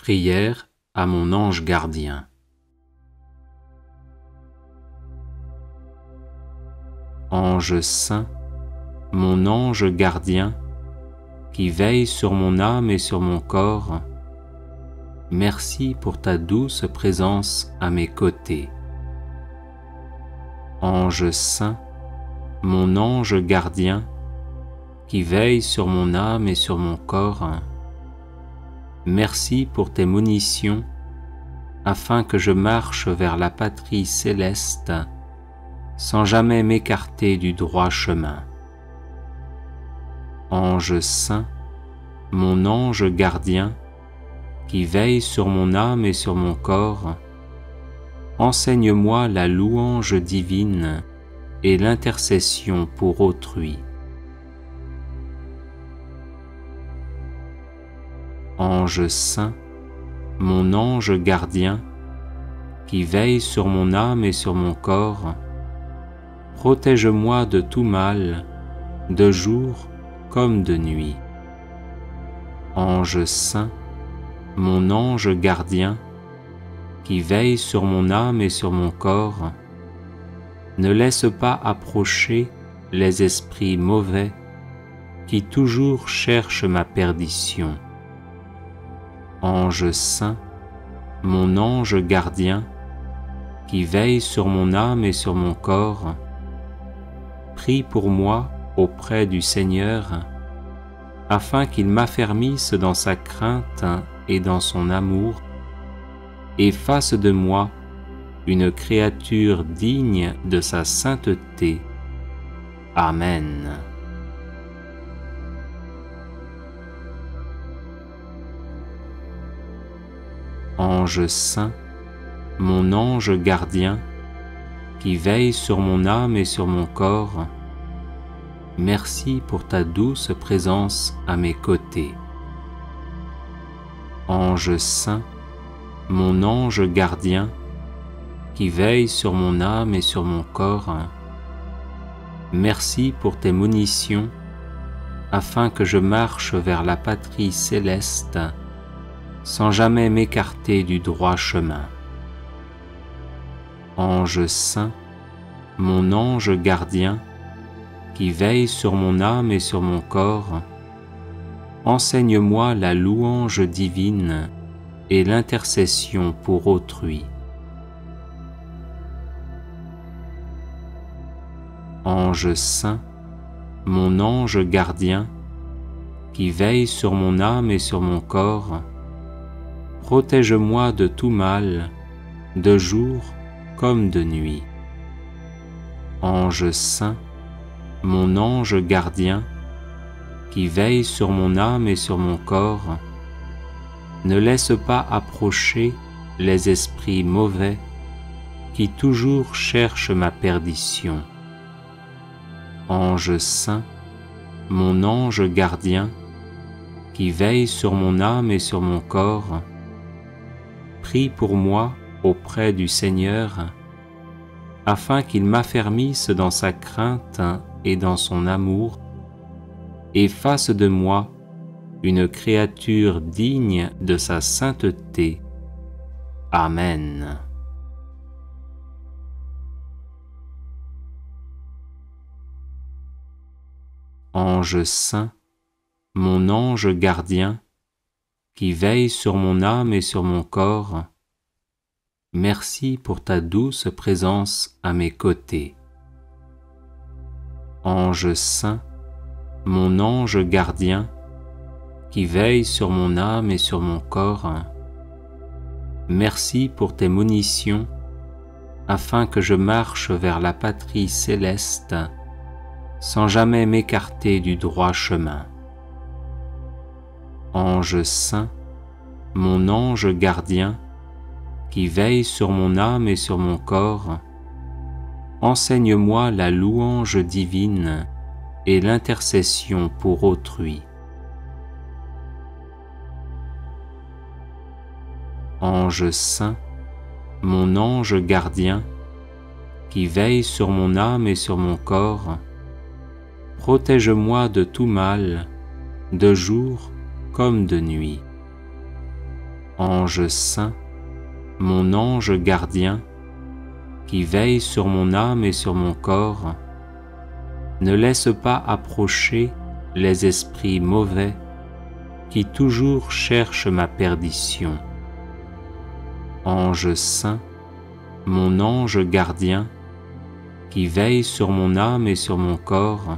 Prière à mon ange gardien. Ange saint, mon ange gardien, qui veille sur mon âme et sur mon corps, merci pour ta douce présence à mes côtés. Ange saint, mon ange gardien, qui veille sur mon âme et sur mon corps, merci pour tes munitions, afin que je marche vers la patrie céleste, sans jamais m'écarter du droit chemin. Ange saint, mon ange gardien, qui veille sur mon âme et sur mon corps, enseigne-moi la louange divine et l'intercession pour autrui. Ange saint, mon ange gardien, qui veille sur mon âme et sur mon corps, protège-moi de tout mal, de jour comme de nuit. Ange saint, mon ange gardien, qui veille sur mon âme et sur mon corps, ne laisse pas approcher les esprits mauvais qui toujours cherchent ma perdition. Ange saint, mon ange gardien, qui veille sur mon âme et sur mon corps, prie pour moi auprès du Seigneur, afin qu'il m'affermisse dans sa crainte et dans son amour, et fasse de moi une créature digne de sa sainteté. Amen. Ange saint, mon ange gardien, qui veille sur mon âme et sur mon corps, merci pour ta douce présence à mes côtés. Ange saint, mon ange gardien, qui veille sur mon âme et sur mon corps, merci pour tes munitions, afin que je marche vers la patrie céleste, sans jamais m'écarter du droit chemin. Ange saint, mon ange gardien, qui veille sur mon âme et sur mon corps, enseigne-moi la louange divine et l'intercession pour autrui. Ange saint, mon ange gardien, qui veille sur mon âme et sur mon corps, protège-moi de tout mal, de jour comme de nuit. Ange saint, mon ange gardien, qui veille sur mon âme et sur mon corps, ne laisse pas approcher les esprits mauvais qui toujours cherchent ma perdition. Ange saint, mon ange gardien, qui veille sur mon âme et sur mon corps, prie pour moi auprès du Seigneur, afin qu'il m'affermisse dans sa crainte et dans son amour, et fasse de moi une créature digne de sa sainteté. Amen. Ange saint, mon ange gardien, qui veille sur mon âme et sur mon corps, merci pour ta douce présence à mes côtés. Ange saint, mon ange gardien, qui veille sur mon âme et sur mon corps, merci pour tes munitions, afin que je marche vers la patrie céleste, sans jamais m'écarter du droit chemin. Ange saint, mon ange gardien, qui veille sur mon âme et sur mon corps, enseigne-moi la louange divine et l'intercession pour autrui. Ange saint, mon ange gardien, qui veille sur mon âme et sur mon corps, protège-moi de tout mal, de jour comme de nuit. Ange saint, mon ange gardien, qui veille sur mon âme et sur mon corps, ne laisse pas approcher les esprits mauvais qui toujours cherchent ma perdition. Ange saint, mon ange gardien, qui veille sur mon âme et sur mon corps,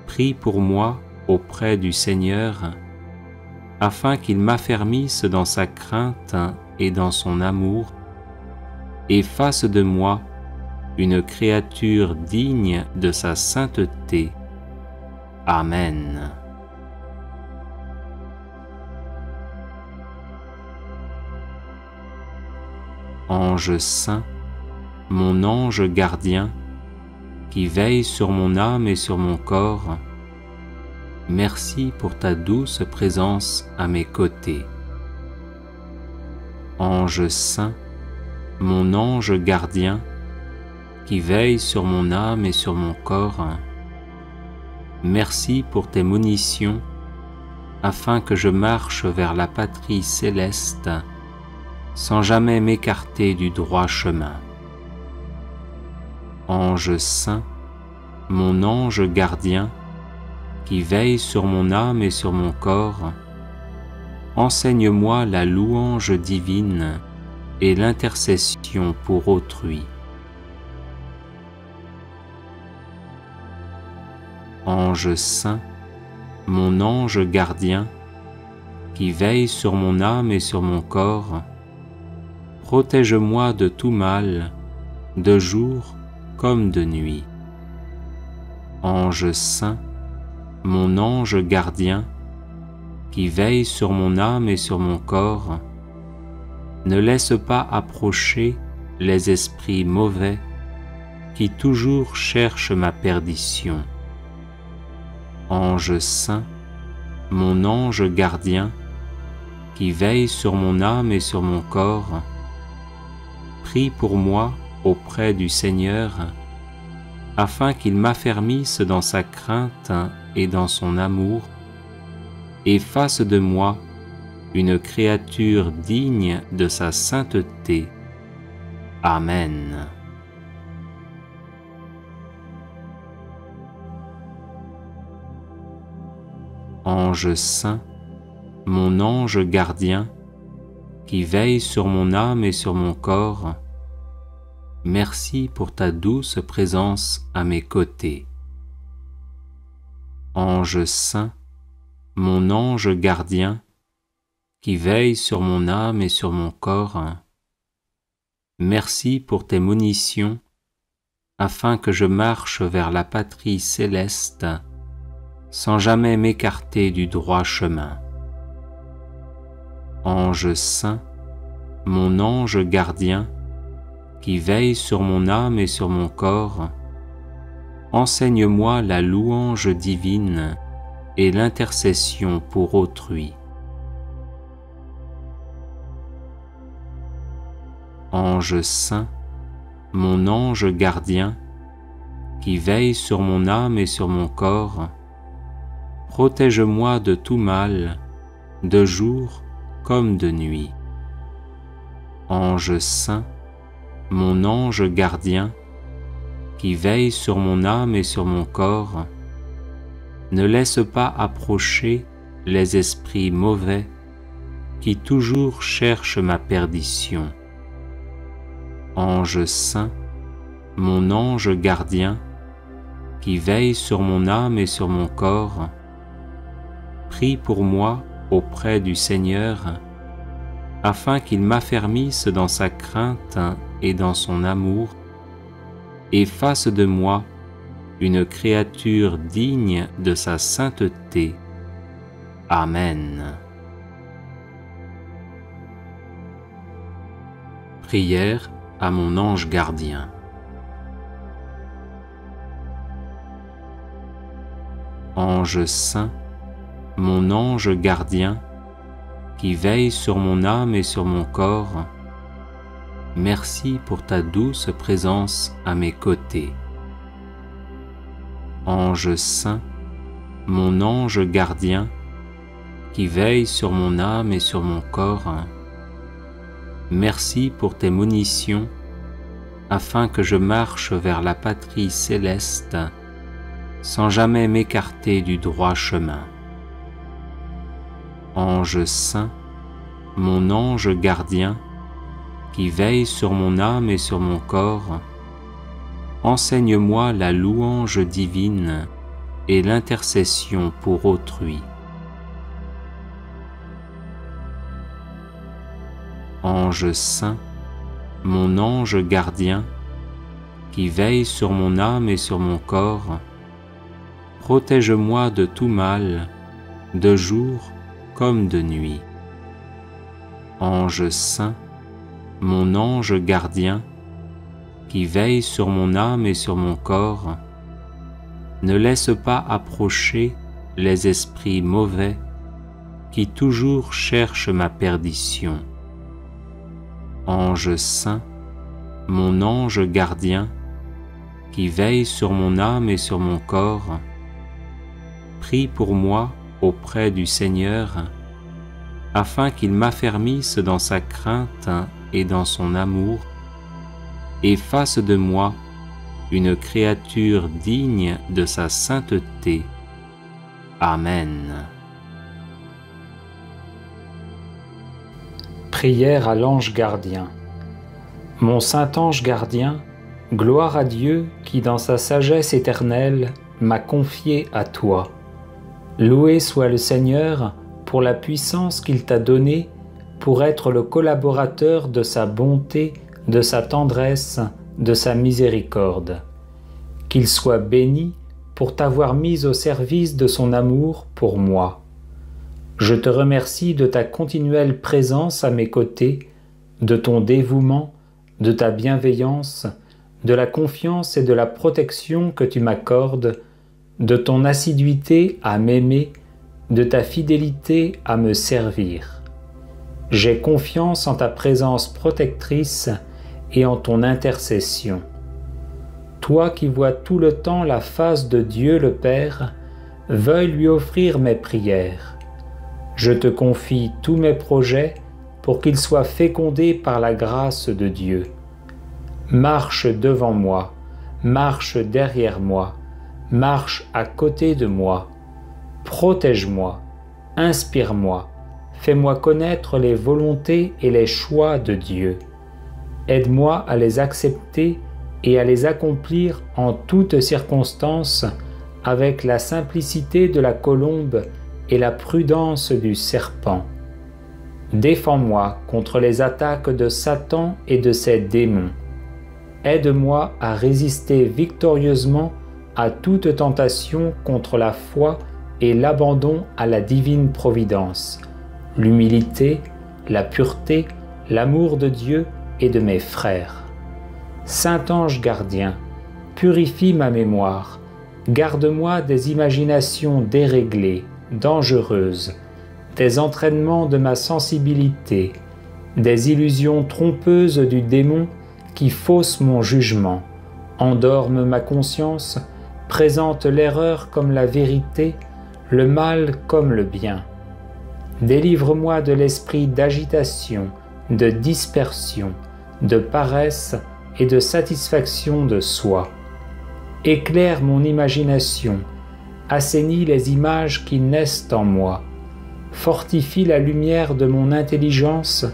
prie pour moi auprès du Seigneur, afin qu'il m'affermisse dans sa crainte et dans son amour, et fasse de moi une créature digne de sa sainteté. Amen. Ange saint, mon ange gardien, qui veille sur mon âme et sur mon corps, merci pour ta douce présence à mes côtés. Ange saint, mon ange gardien, qui veille sur mon âme et sur mon corps, merci pour tes munitions, afin que je marche vers la patrie céleste, sans jamais m'écarter du droit chemin. Ange saint, mon ange gardien, qui veille sur mon âme et sur mon corps, enseigne-moi la louange divine et l'intercession pour autrui. Ange saint, mon ange gardien, qui veille sur mon âme et sur mon corps, protège-moi de tout mal, de jour comme de nuit. Ange saint, mon ange gardien, qui veille sur mon âme et sur mon corps, ne laisse pas approcher les esprits mauvais qui toujours cherchent ma perdition. Ange saint, mon ange gardien, qui veille sur mon âme et sur mon corps, prie pour moi auprès du Seigneur, afin qu'il m'affermisse dans sa crainte et dans son amour, et fasse de moi une créature digne de sa sainteté. Amen. Ange saint, mon ange gardien, qui veille sur mon âme et sur mon corps, merci pour ta douce présence à mes côtés. Ange saint, mon ange gardien, qui veille sur mon âme et sur mon corps, merci pour tes munitions, afin que je marche vers la patrie céleste, sans jamais m'écarter du droit chemin. Ange saint, mon ange gardien, qui veille sur mon âme et sur mon corps, enseigne-moi la louange divine et l'intercession pour autrui. Ange saint, mon ange gardien, qui veille sur mon âme et sur mon corps, protège-moi de tout mal, de jour comme de nuit. Ange saint, mon ange gardien, qui veille sur mon âme et sur mon corps, ne laisse pas approcher les esprits mauvais qui toujours cherchent ma perdition. Ange saint, mon ange gardien, qui veille sur mon âme et sur mon corps, prie pour moi auprès du Seigneur, afin qu'il m'affermisse dans sa crainte et dans son amour, et fasse de moi une créature digne de sa sainteté. Amen. Prière à mon ange gardien. Ange saint, mon ange gardien, qui veille sur mon âme et sur mon corps, merci pour ta douce présence à mes côtés. Ange saint, mon ange gardien, qui veille sur mon âme et sur mon corps, merci pour tes munitions, afin que je marche vers la patrie céleste, sans jamais m'écarter du droit chemin. Ange saint, mon ange gardien, qui veille sur mon âme et sur mon corps, enseigne-moi la louange divine et l'intercession pour autrui. Ange saint, mon ange gardien, qui veille sur mon âme et sur mon corps, protège-moi de tout mal, de jour comme de nuit. Ange saint, mon ange gardien, qui veille sur mon âme et sur mon corps, ne laisse pas approcher les esprits mauvais qui toujours cherchent ma perdition. Ange saint, mon ange gardien, qui veille sur mon âme et sur mon corps, prie pour moi auprès du Seigneur, afin qu'il m'affermisse dans sa crainte et dans son amour, et fasse de moi une créature digne de sa sainteté. Amen. Prière à l'ange gardien. Mon saint ange gardien, gloire à Dieu qui dans sa sagesse éternelle m'a confié à toi. Loué soit le Seigneur pour la puissance qu'il t'a donnée pour être le collaborateur de sa bonté, de sa tendresse, de sa miséricorde. Qu'il soit béni pour t'avoir mis au service de son amour pour moi. Je te remercie de ta continuelle présence à mes côtés, de ton dévouement, de ta bienveillance, de la confiance et de la protection que tu m'accordes, de ton assiduité à m'aimer, de ta fidélité à me servir. J'ai confiance en ta présence protectrice et en ton intercession. Toi qui vois tout le temps la face de Dieu le Père, veuille lui offrir mes prières. Je te confie tous mes projets pour qu'ils soient fécondés par la grâce de Dieu. Marche devant moi, marche derrière moi, marche à côté de moi. Protège-moi, inspire-moi, fais-moi connaître les volontés et les choix de Dieu. Aide-moi à les accepter et à les accomplir en toutes circonstances avec la simplicité de la colombe et la prudence du serpent. Défends-moi contre les attaques de Satan et de ses démons. Aide-moi à résister victorieusement à toute tentation contre la foi et l'abandon à la divine providence, l'humilité, la pureté, l'amour de Dieu et de mes frères. Saint ange gardien, purifie ma mémoire, garde-moi des imaginations déréglées, dangereuses, des entraînements de ma sensibilité, des illusions trompeuses du démon qui faussent mon jugement, endorment ma conscience, présentent l'erreur comme la vérité, le mal comme le bien. Délivre-moi de l'esprit d'agitation, de dispersion, de paresse et de satisfaction de soi. Éclaire mon imagination, assainis les images qui naissent en moi, fortifie la lumière de mon intelligence,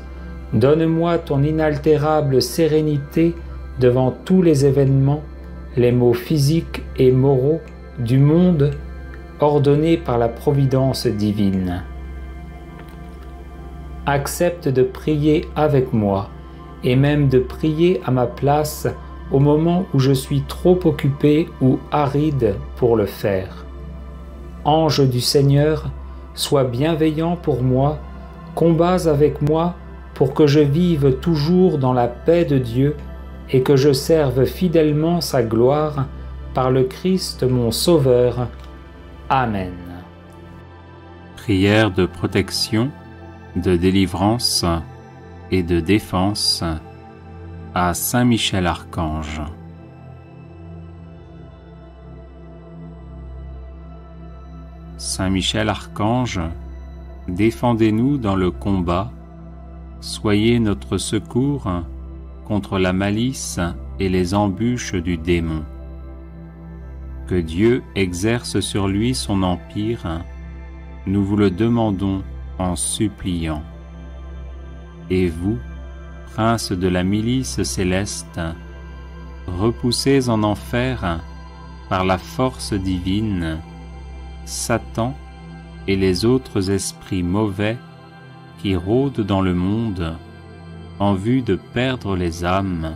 donne-moi ton inaltérable sérénité devant tous les événements, les maux physiques et moraux du monde ordonnés par la providence divine. Accepte de prier avec moi et même de prier à ma place au moment où je suis trop occupé ou aride pour le faire. Ange du Seigneur, sois bienveillant pour moi, combats avec moi pour que je vive toujours dans la paix de Dieu et que je serve fidèlement sa gloire par le Christ mon Sauveur. Amen. Prière de protection, de délivrance et de défense à Saint Michel Archange. Saint Michel Archange, défendez-nous dans le combat, soyez notre secours contre la malice et les embûches du démon. Que Dieu exerce sur lui son empire, nous vous le demandons en suppliant. Et vous, princes de la milice céleste, repoussez en enfer par la force divine Satan et les autres esprits mauvais qui rôdent dans le monde en vue de perdre les âmes.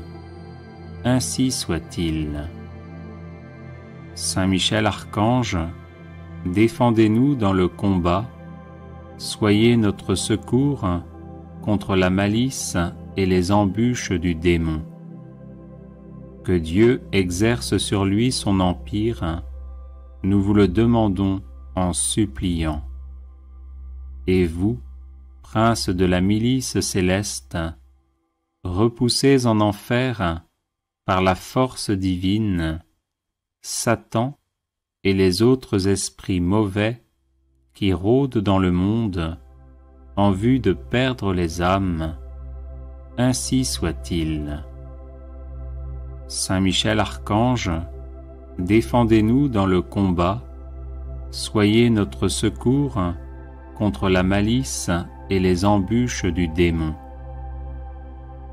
Ainsi soit-il. Saint Michel Archange, défendez-nous dans le combat, soyez notre secours contre la malice et les embûches du démon. Que Dieu exerce sur lui son empire, nous vous le demandons en suppliant. Et vous, princes de la milice céleste, repoussez en enfer par la force divine Satan et les autres esprits mauvais qui rôdent dans le monde en vue de perdre les âmes. Ainsi soit-il. Saint Michel Archange, défendez-nous dans le combat, soyez notre secours contre la malice et les embûches du démon.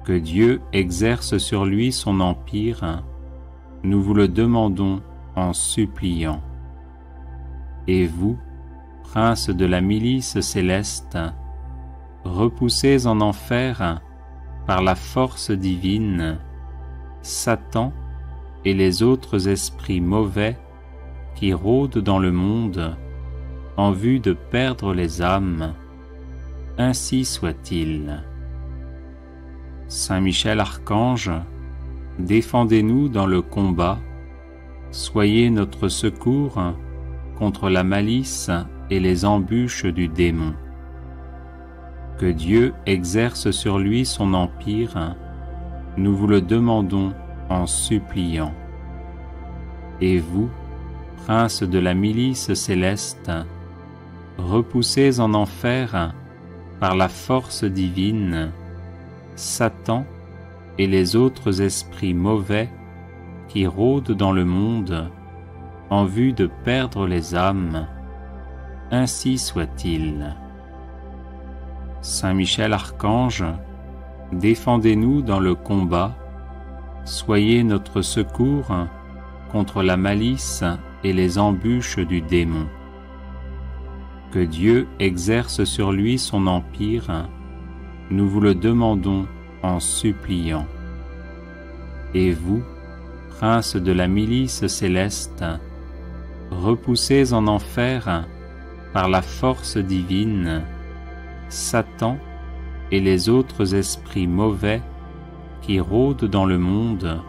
Que Dieu exerce sur lui son empire, nous vous le demandons en suppliant. Et vous, princes de la milice céleste, repoussez en enfer par la force divine Satan et les autres esprits mauvais qui rôdent dans le monde en vue de perdre les âmes. Ainsi soit-il. Saint Michel Archange, défendez-nous dans le combat, soyez notre secours contre la malice et les embûches du démon. Que Dieu exerce sur lui son empire, nous vous le demandons en suppliant. Et vous, princes de la milice céleste, repoussez en enfer par la force divine Satan et les autres esprits mauvais qui rôdent dans le monde en vue de perdre les âmes. Ainsi soit-il. Saint Michel Archange, défendez-nous dans le combat, soyez notre secours contre la malice et les embûches du démon. Que Dieu exerce sur lui son empire, nous vous le demandons en suppliant. Et vous, princes de la milice céleste, repoussez en enfer par la force divine Satan et les autres esprits mauvais qui rôdent dans le monde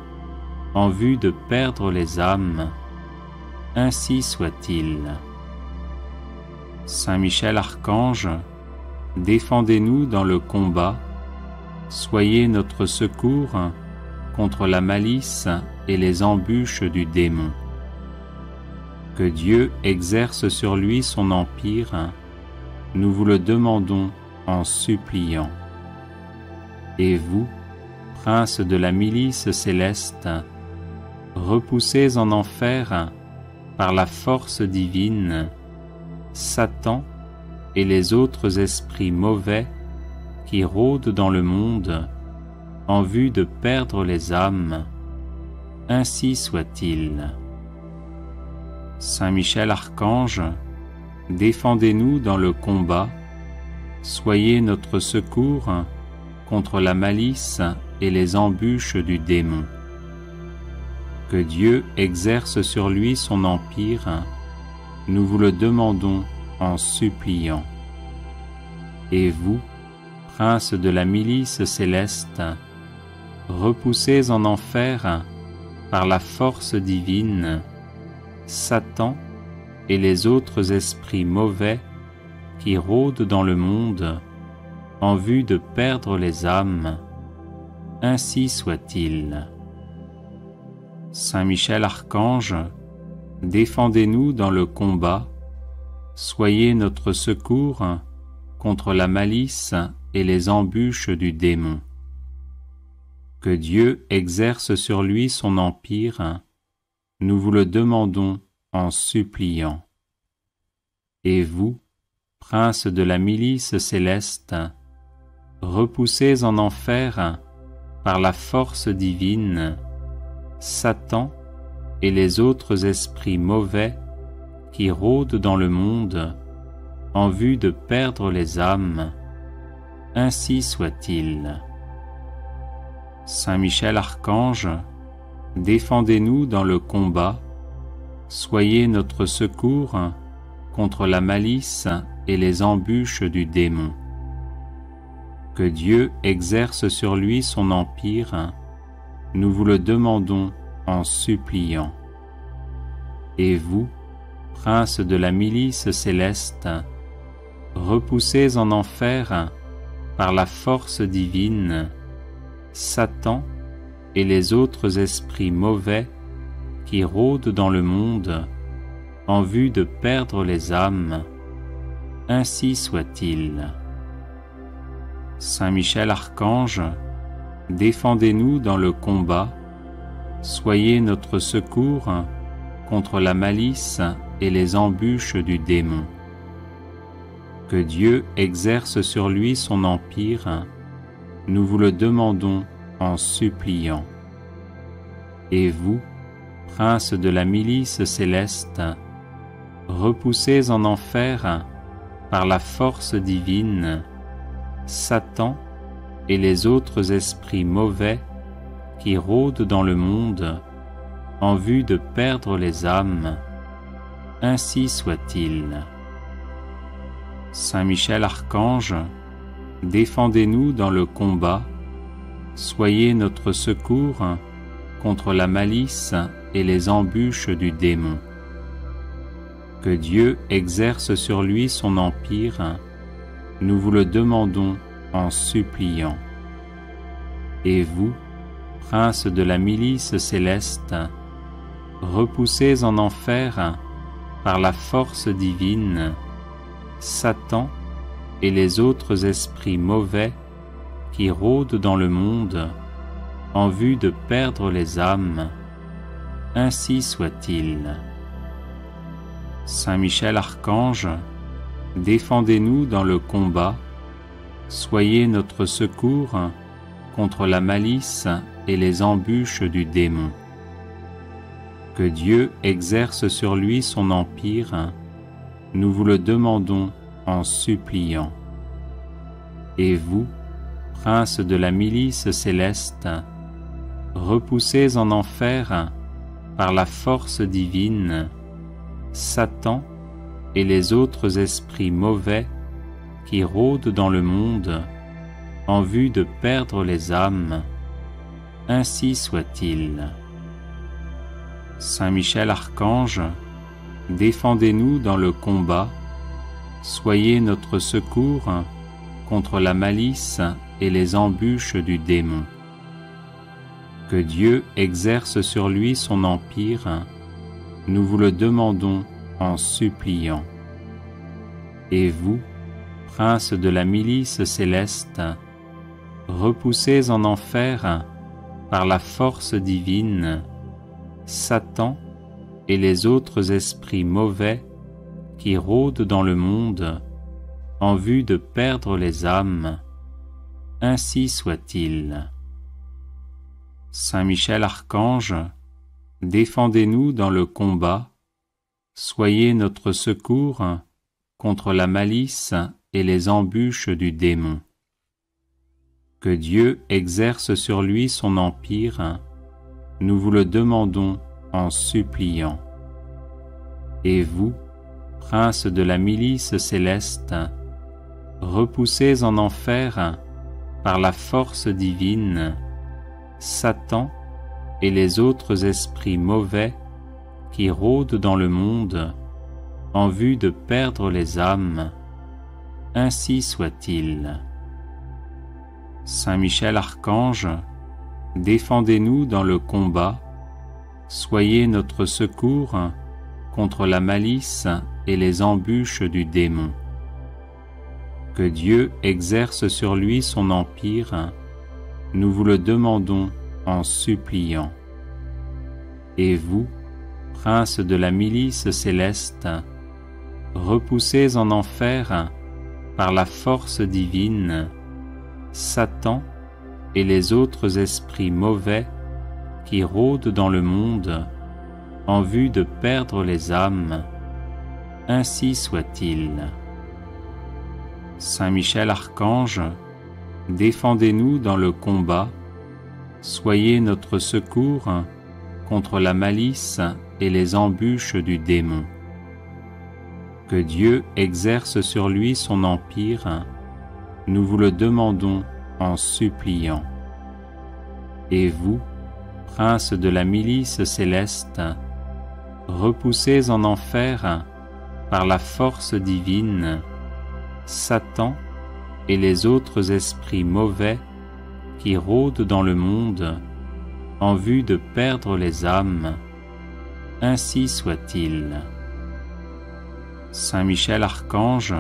en vue de perdre les âmes. Ainsi soit-il. Saint Michel Archange, défendez-nous dans le combat, soyez notre secours contre la malice et les embûches du démon. Que Dieu exerce sur lui son empire, nous vous le demandons en suppliant. Et vous, princes de la milice céleste, repoussez en enfer par la force divine Satan et les autres esprits mauvais qui rôdent dans le monde en vue de perdre les âmes. Ainsi soit-il. Saint Michel Archange, défendez-nous dans le combat, soyez notre secours contre la malice et les embûches du démon. Que Dieu exerce sur lui son empire, nous vous le demandons en suppliant. Et vous, princes de la milice céleste, repoussez en enfer par la force divine Satan et les autres esprits mauvais qui rôdent dans le monde en vue de perdre les âmes. Ainsi soit-il. Saint Michel Archange, défendez-nous dans le combat, soyez notre secours contre la malice et les embûches du démon. Que Dieu exerce sur lui son empire, nous vous le demandons en suppliant. Et vous, princes de la milice céleste, repoussez en enfer, par la force divine, Satan et les autres esprits mauvais qui rôdent dans le monde en vue de perdre les âmes, ainsi soit-il. Saint Michel Archange, défendez-nous dans le combat, soyez notre secours contre la malice et les embûches du démon. Que Dieu exerce sur lui son empire, nous vous le demandons en suppliant. Et vous, princes de la milice céleste, repoussez en enfer, par la force divine, Satan et les autres esprits mauvais qui rôdent dans le monde en vue de perdre les âmes, ainsi soit-il. Saint Michel Archange, défendez-nous dans le combat, soyez notre secours contre la malice et les embûches du démon. Que Dieu exerce sur lui son empire, nous vous le demandons en suppliant. Et vous, princes de la milice céleste, repoussez en enfer, par la force divine, Satan et les autres esprits mauvais qui rôdent dans le monde en vue de perdre les âmes, ainsi soit-il. Saint Michel Archange, défendez-nous dans le combat, soyez notre secours contre la malice et les embûches du démon. Que Dieu exerce sur lui son empire, nous vous le demandons en suppliant. Et vous, princes de la milice céleste, repoussez en enfer, par la force divine, Satan et les autres esprits mauvais qui rôdent dans le monde en vue de perdre les âmes, ainsi soit-il. Saint Michel Archange, défendez-nous dans le combat, soyez notre secours contre la malice et les embûches du démon. Que Dieu exerce sur lui son empire, nous vous le demandons en suppliant. Et vous, princes de la milice céleste, repoussez en enfer, par la force divine, Satan et les autres esprits mauvais qui rôdent dans le monde en vue de perdre les âmes, ainsi soit-il. Saint Michel Archange, défendez-nous dans le combat, soyez notre secours contre la malice et les embûches du démon. Que Dieu exerce sur lui son empire, nous vous le demandons en suppliant. Et vous, princes de la milice céleste, repoussez en enfer, par la force divine, Satan et les autres esprits mauvais qui rôdent dans le monde en vue de perdre les âmes, ainsi soit-il. Saint Michel Archange, défendez-nous dans le combat, soyez notre secours contre la malice et les embûches du démon. Que Dieu exerce sur lui son empire, nous vous le demandons en suppliant. Et vous, princes de la milice céleste, repoussez en enfer, par la force divine, Satan et les autres esprits mauvais qui rôdent dans le monde en vue de perdre les âmes, ainsi soit-il. Saint Michel Archange, défendez-nous dans le combat, soyez notre secours contre la malice et les embûches du démon. Que Dieu exerce sur lui son empire, nous vous le demandons en suppliant. Et vous, princes de la milice céleste, repoussés en enfer par la force divine, Satan et les autres esprits mauvais qui rôdent dans le monde en vue de perdre les âmes, ainsi soit-il. Saint Michel Archange, défendez-nous dans le combat, soyez notre secours contre la malice et les embûches du démon. Que Dieu exerce sur lui son empire, nous vous le demandons en suppliant. Et vous, princes de la milice céleste, repoussés en enfer par la force divine, Satan et les autres esprits mauvais qui rôdent dans le monde en vue de perdre les âmes, ainsi soit-il. Saint Michel Archange,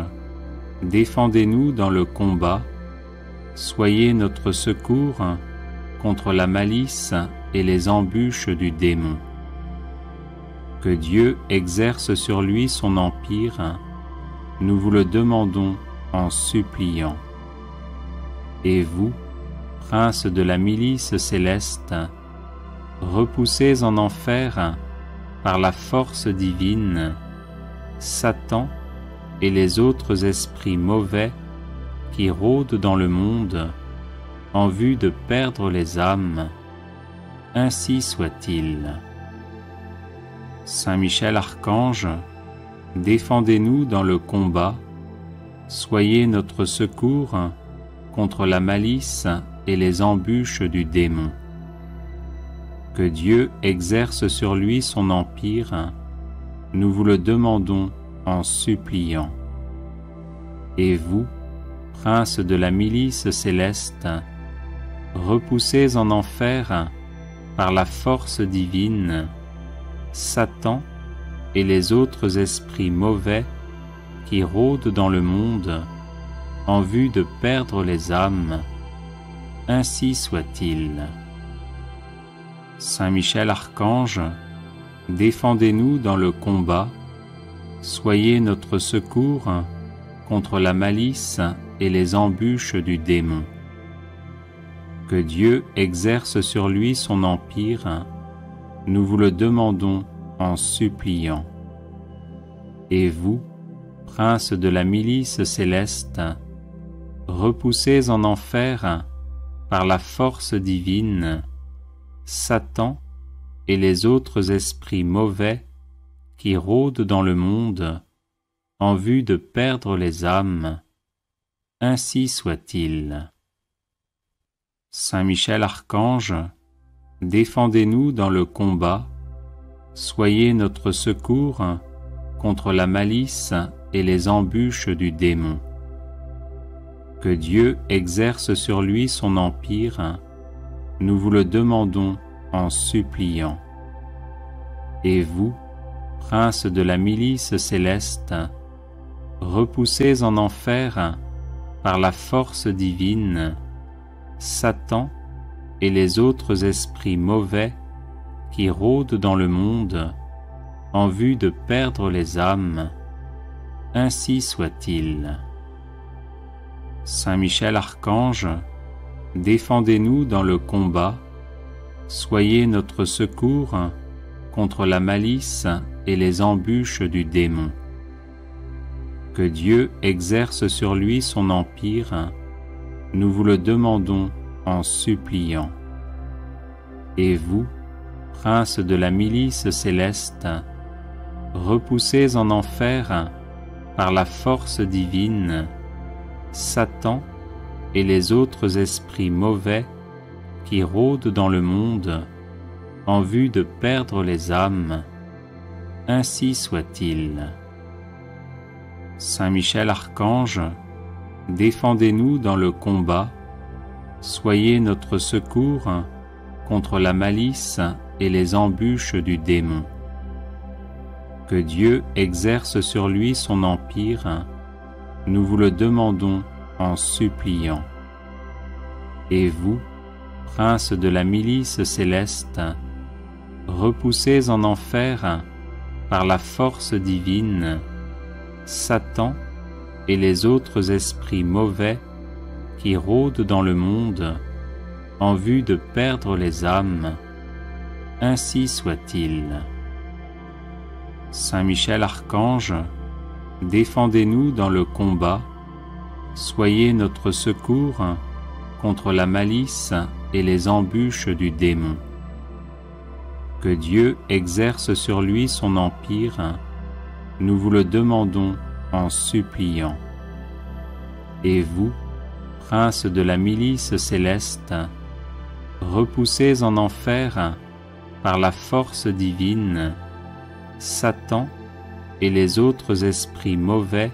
défendez-nous dans le combat, soyez notre secours contre la malice et les embûches du démon. Que Dieu exerce sur lui son empire, nous vous le demandons en suppliant. Et vous, princes de la milice céleste, repoussés en enfer par la force divine, Satan et les autres esprits mauvais qui rôdent dans le monde en vue de perdre les âmes, ainsi soit-il. Saint Michel Archange, défendez-nous dans le combat, soyez notre secours contre la malice et les embûches du démon. Que Dieu exerce sur lui son empire, nous vous le demandons en suppliant. Et vous, princes de la milice céleste, repoussés en enfer par la force divine, Satan et les autres esprits mauvais qui rôdent dans le monde en vue de perdre les âmes, ainsi soit-il. Saint Michel Archange, défendez-nous dans le combat, soyez notre secours contre la malice et les embûches du démon. Que Dieu exerce sur lui son empire, nous vous le demandons en suppliant. Et vous, princes de la milice céleste, repoussés en enfer par la force divine, Satan et les autres esprits mauvais qui rôdent dans le monde en vue de perdre les âmes, ainsi soit-il. Saint Michel Archange, défendez-nous dans le combat, soyez notre secours contre la malice et les embûches du démon. Que Dieu exerce sur lui son empire, nous vous le demandons en suppliant. Et vous, princes de la milice céleste, repoussés en enfer par la force divine, Satan et les autres esprits mauvais qui rôdent dans le monde en vue de perdre les âmes, ainsi soit-il. Saint Michel Archange, défendez-nous dans le combat, soyez notre secours contre la malice et les embûches du démon. Que Dieu exerce sur lui son empire, nous vous le demandons en suppliant. Et vous, princes de la milice céleste, repoussés en enfer par la force divine, Satan et les autres esprits mauvais qui rôdent dans le monde en vue de perdre les âmes, ainsi soit-il. Saint Michel Archange, défendez-nous dans le combat, soyez notre secours contre la malice et les embûches du démon. Que Dieu exerce sur lui son empire, nous vous le demandons en suppliant. Et vous, princes de la milice céleste, repoussés en enfer par la force divine, Satan et les autres esprits mauvais qui rôdent dans le monde en vue de perdre les âmes, ainsi soit-il. Saint Michel Archange, défendez-nous dans le combat, soyez notre secours contre la malice et les embûches du démon. Que Dieu exerce sur lui son empire, nous vous le demandons en suppliant. Et vous, princes de la milice céleste, repoussés en enfer par la force divine, Satan et les autres esprits mauvais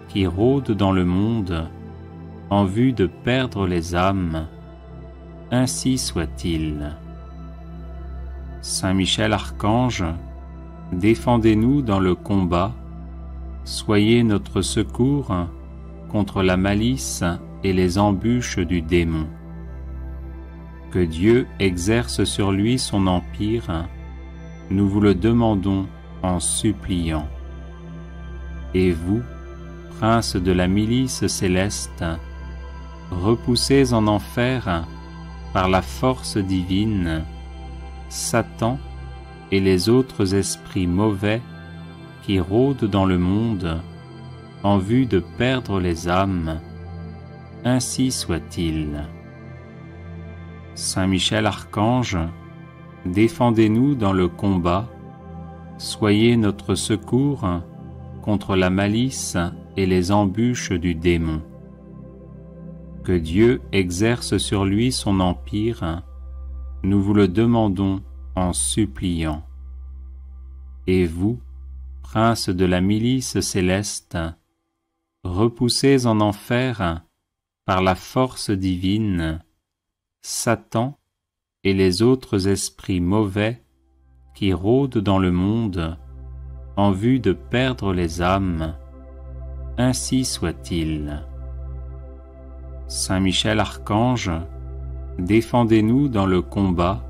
qui rôdent dans le monde en vue de perdre les âmes, ainsi soit-il. Saint Michel Archange, défendez-nous dans le combat, soyez notre secours contre la malice et les embûches du démon. Que Dieu exerce sur lui son empire, nous vous le demandons en suppliant. Et vous, princes de la milice céleste, repoussés en enfer par la force divine, Satan et les autres esprits mauvais qui rôdent dans le monde en vue de perdre les âmes, ainsi soit-il. Saint Michel Archange, défendez-nous dans le combat, soyez notre secours contre la malice et les embûches du démon. Que Dieu exerce sur lui son empire, nous vous le demandons en suppliant. Et vous, princes de la milice céleste, repoussés en enfer par la force divine, Satan et les autres esprits mauvais qui rôdent dans le monde en vue de perdre les âmes, ainsi soit-il. Saint Michel Archange, défendez-nous dans le combat,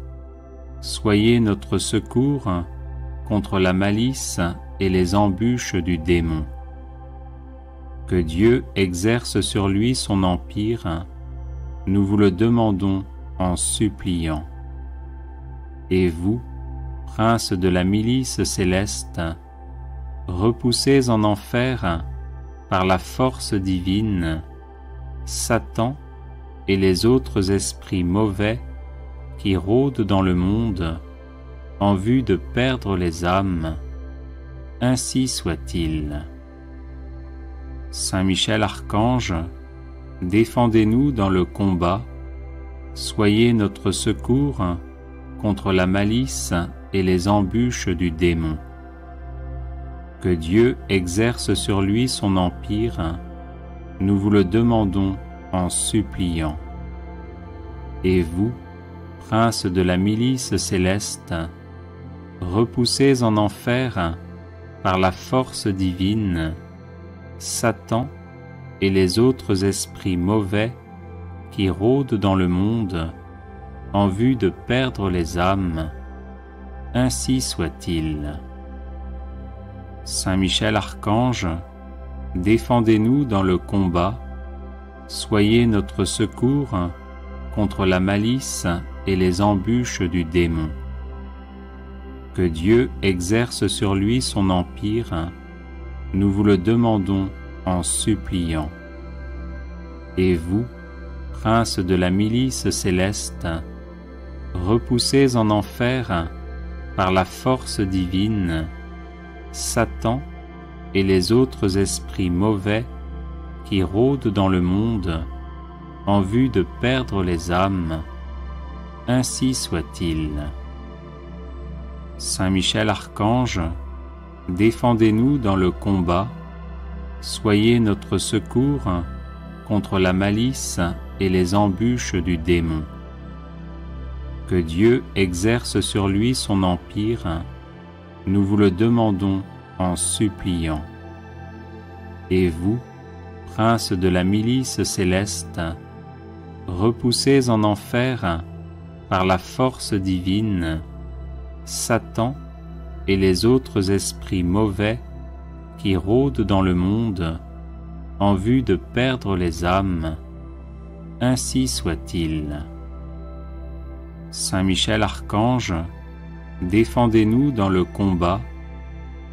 soyez notre secours contre la malice et les embûches du démon. Que Dieu exerce sur lui son empire, nous vous le demandons en suppliant. Et vous, princes de la milice céleste, repoussés en enfer par la force divine, Satan et les autres esprits mauvais qui rôdent dans le monde en vue de perdre les âmes, ainsi soit-il. Saint Michel Archange, défendez-nous dans le combat, soyez notre secours contre la malice et les embûches du démon. Que Dieu exerce sur lui son empire, nous vous le demandons en suppliant. Et vous, princes de la milice céleste, repoussés en enfer par la force divine, Satan et les autres esprits mauvais qui rôdent dans le monde en vue de perdre les âmes, ainsi soit-il. Saint Michel Archange, défendez-nous dans le combat, soyez notre secours contre la malice et les embûches du démon. Que Dieu exerce sur lui son empire, nous vous le demandons en suppliant. Et vous, princes de la milice céleste, repoussés en enfer par la force divine, Satan et les autres esprits mauvais qui rôdent dans le monde en vue de perdre les âmes, ainsi soit-il. Saint Michel Archange, défendez-nous dans le combat, soyez notre secours contre la malice et les embûches du démon. Que Dieu exerce sur lui son empire, nous vous le demandons en suppliant. Et vous, princes de la milice céleste, repoussés en enfer par la force divine, Satan et les autres esprits mauvais qui rôdent dans le monde en vue de perdre les âmes, ainsi soit-il. Saint Michel Archange, défendez-nous dans le combat,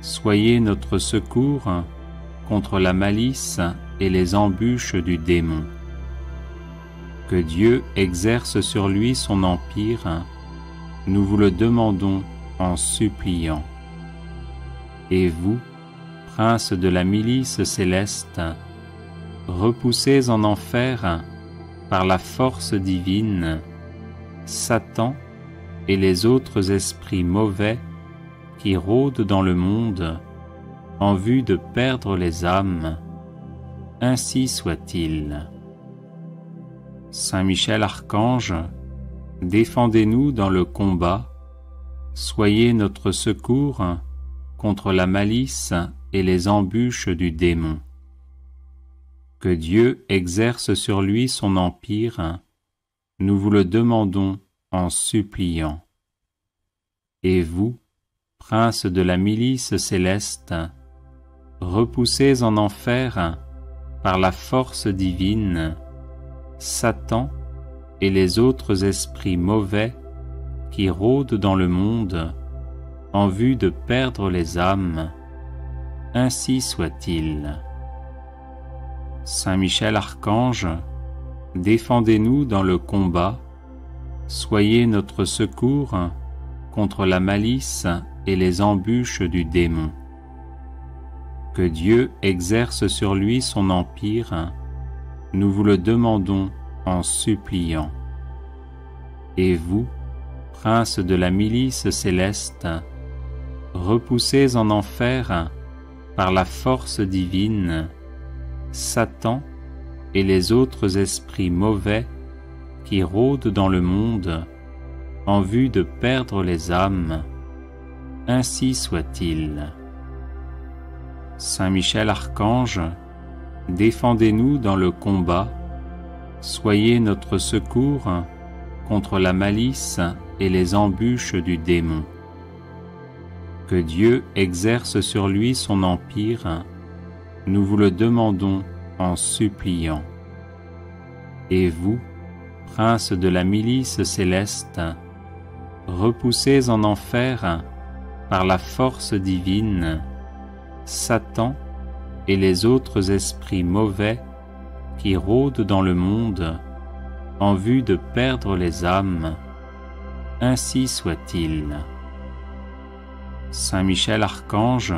soyez notre secours contre la malice et les embûches du démon. Que Dieu exerce sur lui son empire, nous vous le demandons en suppliant. Et vous, princes de la milice céleste, repoussés en enfer par la force divine, Satan et les autres esprits mauvais qui rôdent dans le monde en vue de perdre les âmes, ainsi soit-il. Saint Michel Archange, défendez-nous dans le combat, soyez notre secours contre la malice et les embûches du démon. Que Dieu exerce sur lui son empire, nous vous le demandons en suppliant. Et vous, princes de la milice céleste, repoussés en enfer par la force divine, Satan et les autres esprits mauvais qui rôdent dans le monde en vue de perdre les âmes, ainsi soit-il. Saint Michel Archange, défendez-nous dans le combat, soyez notre secours contre la malice et les embûches du démon. Que Dieu exerce sur lui son empire, nous vous le demandons en suppliant. Et vous, princes de la milice céleste, repoussés en enfer par la force divine, Satan et les autres esprits mauvais qui rôdent dans le monde en vue de perdre les âmes, ainsi soit-il. Saint Michel Archange, défendez-nous dans le combat, soyez notre secours contre la malice et les embûches du démon. Que Dieu exerce sur lui son empire, nous vous le demandons en suppliant. Et vous, princes de la milice céleste, repoussés en enfer par la force divine, Satan et les autres esprits mauvais qui rôdent dans le monde en vue de perdre les âmes, ainsi soit-il. Saint Michel Archange,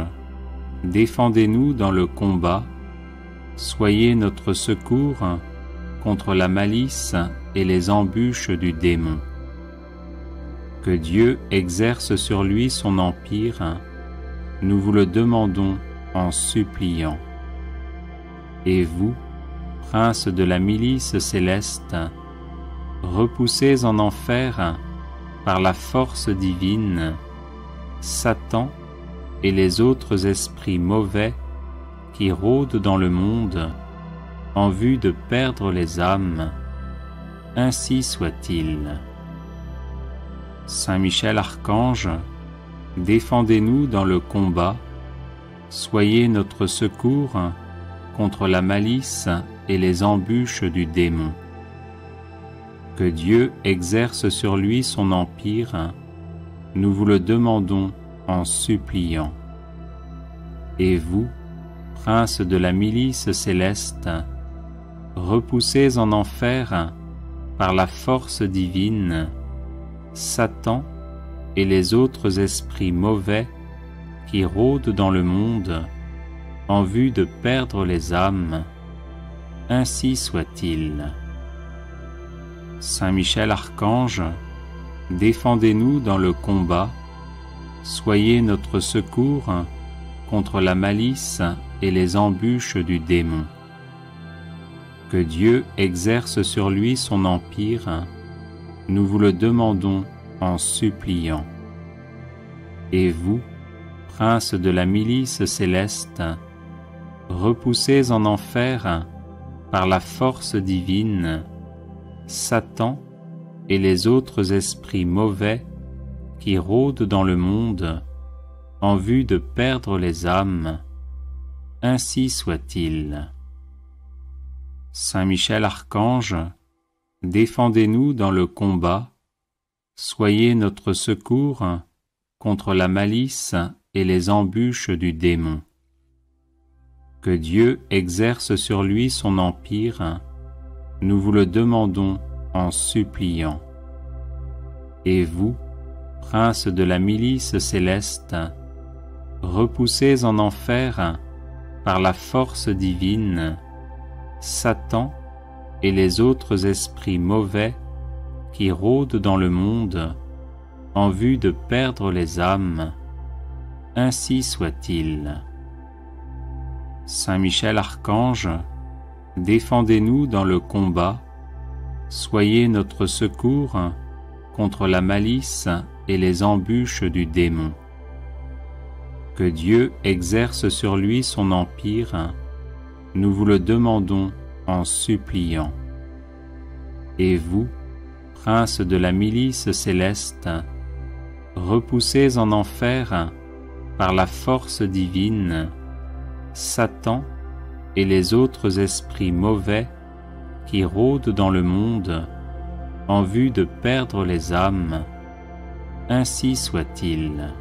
défendez-nous dans le combat, soyez notre secours contre la malice et les embûches du démon. Que Dieu exerce sur lui son empire, nous vous le demandons en suppliant. Et vous, princes de la milice céleste, repoussés en enfer par la force divine, Satan et les autres esprits mauvais qui rôdent dans le monde en vue de perdre les âmes, ainsi soit-il. Saint Michel Archange, défendez-nous dans le combat, soyez notre secours contre la malice et les embûches du démon. Que Dieu exerce sur lui son empire, nous vous le demandons en suppliant. Et vous, princes de la milice céleste, repoussés en enfer par la force divine, Satan et les autres esprits mauvais qui rôdent dans le monde en vue de perdre les âmes, ainsi soit-il. Saint Michel Archange, défendez-nous dans le combat, soyez notre secours contre la malice et les embûches du démon. Que Dieu exerce sur lui son empire, nous vous le demandons en suppliant. Et vous, princes de la milice céleste, repoussez en enfer par la force divine Satan et les autres esprits mauvais qui rôdent dans le monde en vue de perdre les âmes. Ainsi soit-il. Saint Michel Archange, défendez-nous dans le combat, soyez notre secours contre la malice et les embûches du démon. Que Dieu exerce sur lui son empire, nous vous le demandons en suppliant. Et vous, prince de la milice céleste, repoussez en enfer par la force divine Satan et les autres esprits mauvais qui rôdent dans le monde en vue de perdre les âmes. Ainsi soit-il. Saint Michel Archange, défendez-nous dans le combat, soyez notre secours contre la malice et les embûches du démon. Que Dieu exerce sur lui son empire, nous vous le demandons en suppliant. Et vous, prince de la milice céleste, repoussez en enfer par la force divine Satan et les autres esprits mauvais qui rôdent dans le monde en vue de perdre les âmes. Ainsi soit-il.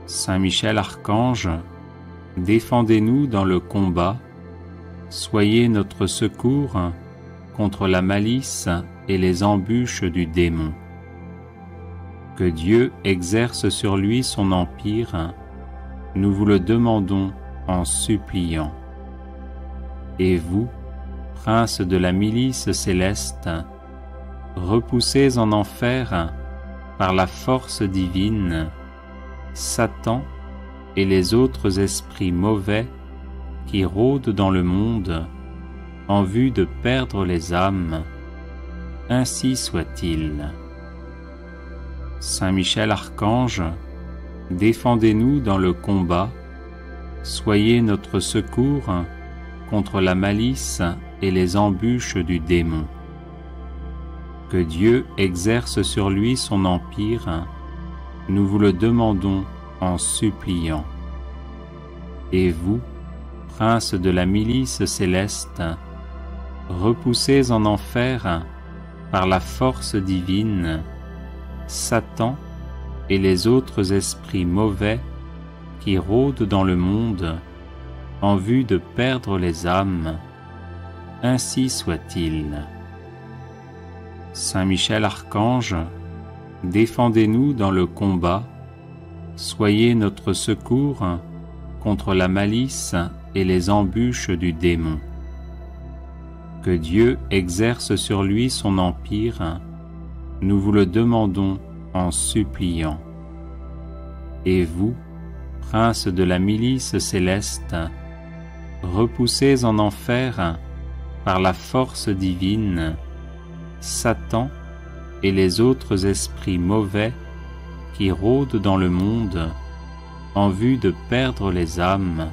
Saint Michel Archange, défendez-nous dans le combat, soyez notre secours contre la malice et les embûches du démon. Que Dieu exerce sur lui son empire, nous vous le demandons en suppliant. Et vous, prince de la milice céleste, repoussez en enfer par la force divine Satan et les autres esprits mauvais qui rôdent dans le monde en vue de perdre les âmes. Ainsi soit-il. Saint Michel Archange, défendez-nous dans le combat, soyez notre secours contre la malice et les embûches du démon. Que Dieu exerce sur lui son empire, nous vous le demandons en suppliant. Et vous, prince de la milice céleste, repoussez en enfer par la force divine Satan et les autres esprits mauvais qui rôdent dans le monde en vue de perdre les âmes. Ainsi soit-il. Saint Michel Archange, défendez-nous dans le combat, soyez notre secours contre la malice et les embûches du démon. Que Dieu exerce sur lui son empire, nous vous le demandons en suppliant. Et vous, prince de la milice céleste, repoussez en enfer par la force divine Satan et les autres esprits mauvais qui rôdent dans le monde en vue de perdre les âmes.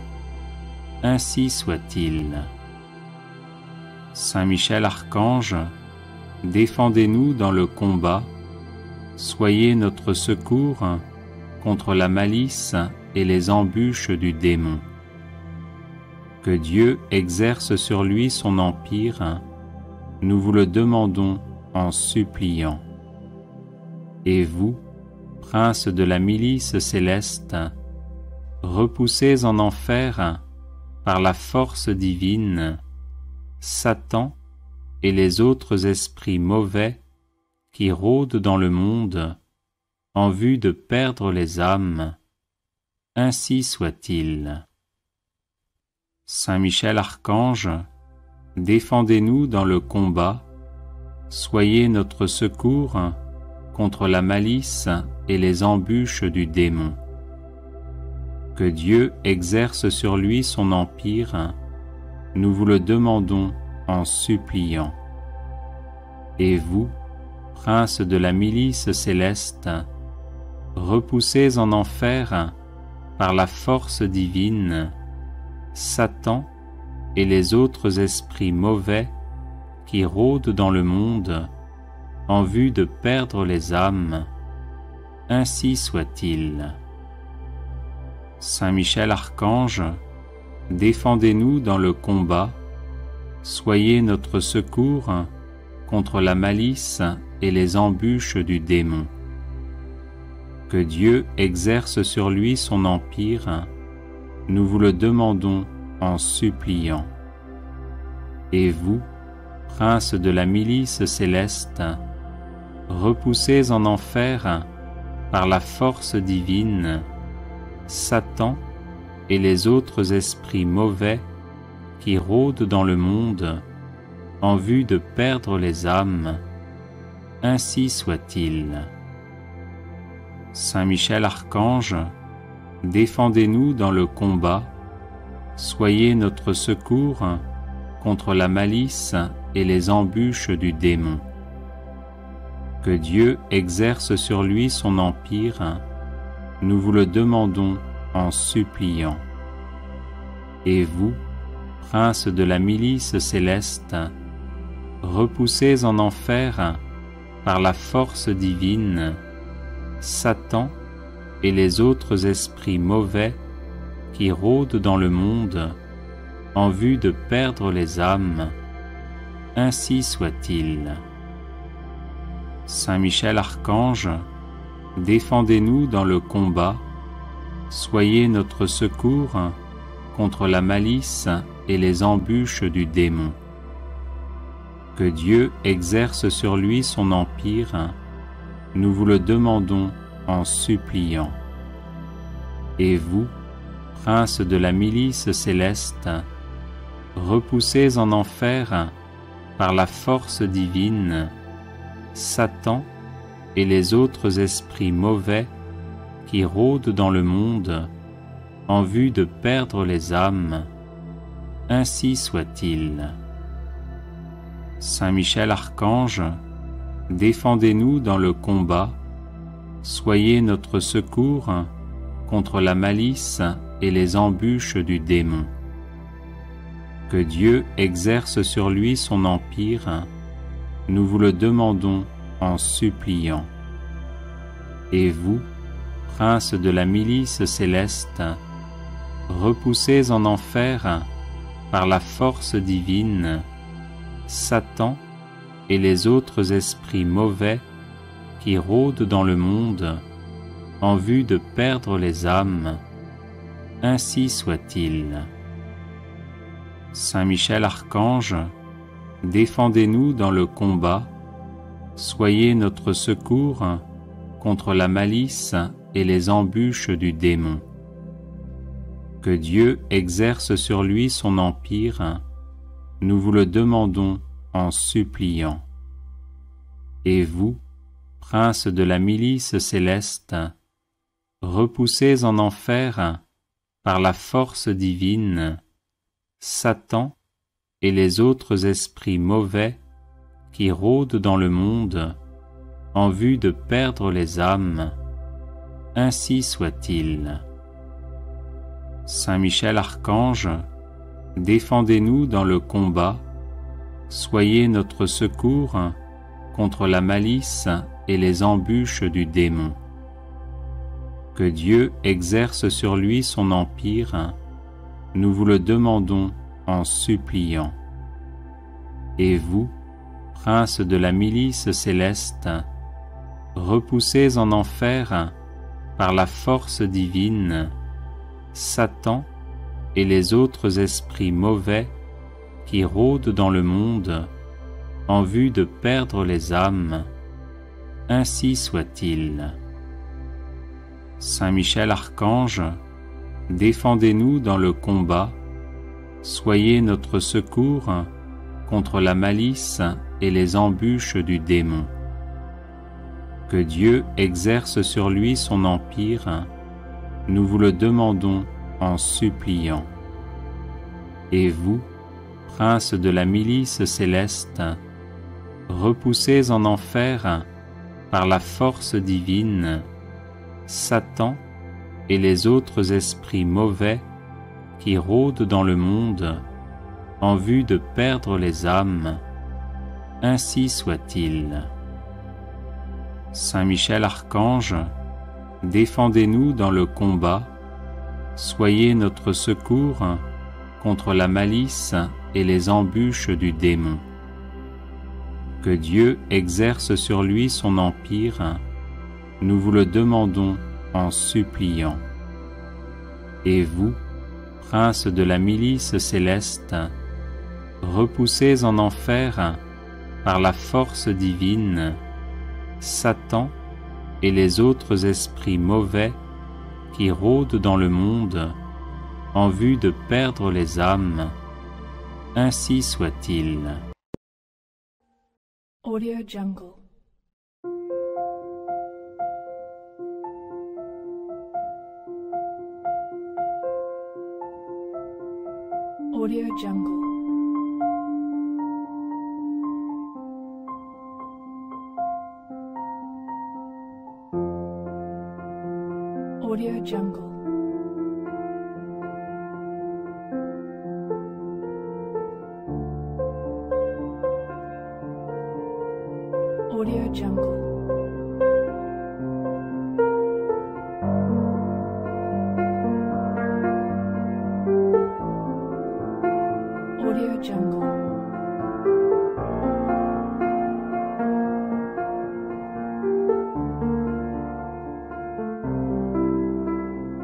Ainsi soit-il. Saint Michel Archange, défendez-nous dans le combat, soyez notre secours contre la malice et les embûches du démon. Que Dieu exerce sur lui son empire, nous vous le demandons en suppliant. Et vous, prince de la milice céleste, repoussez en enfer par la force divine Satan et les autres esprits mauvais qui rôdent dans le monde en vue de perdre les âmes. Ainsi soit-il. Saint Michel Archange, défendez-nous dans le combat, soyez notre secours contre la malice et les embûches du démon. Que Dieu exerce sur lui son empire, nous vous le demandons en suppliant. Et vous, prince de la milice céleste, repoussez en enfer par la force divine Satan et les autres esprits mauvais qui rôdent dans le monde en vue de perdre les âmes, ainsi soit-il. Saint Michel Archange, défendez-nous dans le combat, soyez notre secours contre la malice et les embûches du démon. Que Dieu exerce sur lui son empire, nous vous le demandons en suppliant. Et vous, princes de la milice céleste, repoussez en enfer par la force divine Satan et les autres esprits mauvais qui rôdent dans le monde en vue de perdre les âmes, ainsi soit-il. Saint Michel Archange, défendez-nous dans le combat, soyez notre secours contre la malice et les embûches du démon. Que Dieu exerce sur lui son empire, nous vous le demandons en suppliant. Et vous, princes de la milice céleste, repoussez en enfer par la force divine Satan et les autres esprits mauvais qui rôdent dans le monde en vue de perdre les âmes, ainsi soit-il. Saint Michel Archange, défendez-nous dans le combat, soyez notre secours contre la malice et les embûches du démon. Que Dieu exerce sur lui son empire, nous vous le demandons en suppliant. Et vous, princes de la milice céleste, repoussez en enfer par la force divine Satan et les autres esprits mauvais qui rôdent dans le monde en vue de perdre les âmes, ainsi soit-il. Saint Michel Archange, défendez-nous dans le combat, soyez notre secours contre la malice et les embûches du démon. Que Dieu exerce sur lui son empire, nous vous le demandons en suppliant. Et vous, princes de la milice céleste, repoussez en enfer par la force divine Satan et les autres esprits mauvais qui rôdent dans le monde en vue de perdre les âmes, ainsi soit-il. Saint Michel Archange, défendez-nous dans le combat, soyez notre secours contre la malice et les embûches du démon. Que Dieu exerce sur lui son empire, nous vous le demandons en suppliant. Et vous, princes de la milice céleste, repoussez en enfer par la force divine Satan et les autres esprits mauvais qui rôdent dans le monde en vue de perdre les âmes, ainsi soit-il. Saint Michel Archange, défendez-nous dans le combat, soyez notre secours contre la malice et les embûches du démon. Que Dieu exerce sur lui son empire, nous vous le demandons en suppliant. Et vous, princes de la milice céleste, repoussez en enfer par la force divine Satan et les autres esprits mauvais qui rôdent dans le monde en vue de perdre les âmes, ainsi soit-il. Saint Michel Archange, défendez-nous dans le combat, soyez notre secours contre la malice et les embûches du démon. Que Dieu exerce sur lui son empire, nous vous le demandons en suppliant. Et vous, princes de la milice céleste, repoussez en enfer par la force divine Satan et les autres esprits mauvais qui rôdent dans le monde en vue de perdre les âmes, ainsi soit-il. Saint Michel Archange, défendez-nous dans le combat, soyez notre secours contre la malice et les embûches du démon. Que Dieu exerce sur lui son empire, nous vous le demandons en suppliant. Et vous, princes de la milice céleste, repoussez en enfer, par la force divine, Satan et les autres esprits mauvais qui rôdent dans le monde en vue de perdre les âmes, ainsi soit-il. Audio Jungle. Audio Jungle. Audio Jungle. Audio Jungle. Audio Jungle.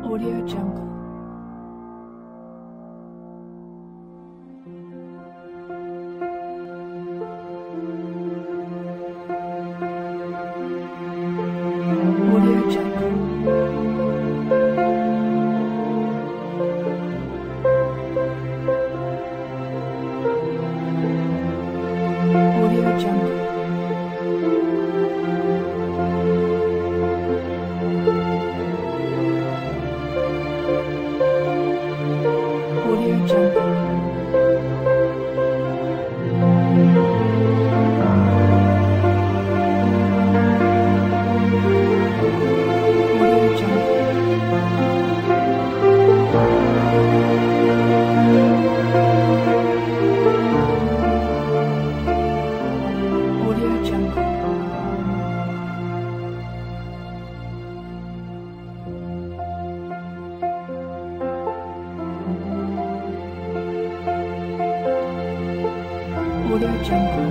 Audio Jungle. Audio Jungle. Audio Jungle. Audio Jungle. Audio Jungle. Audio Jungle.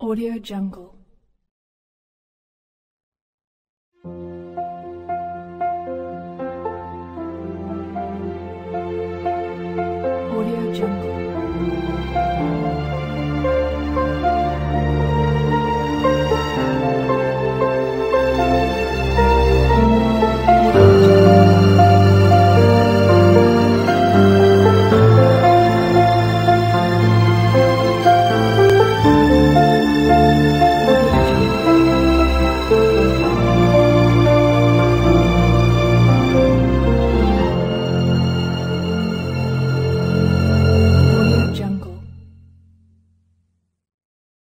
Audio Jungle.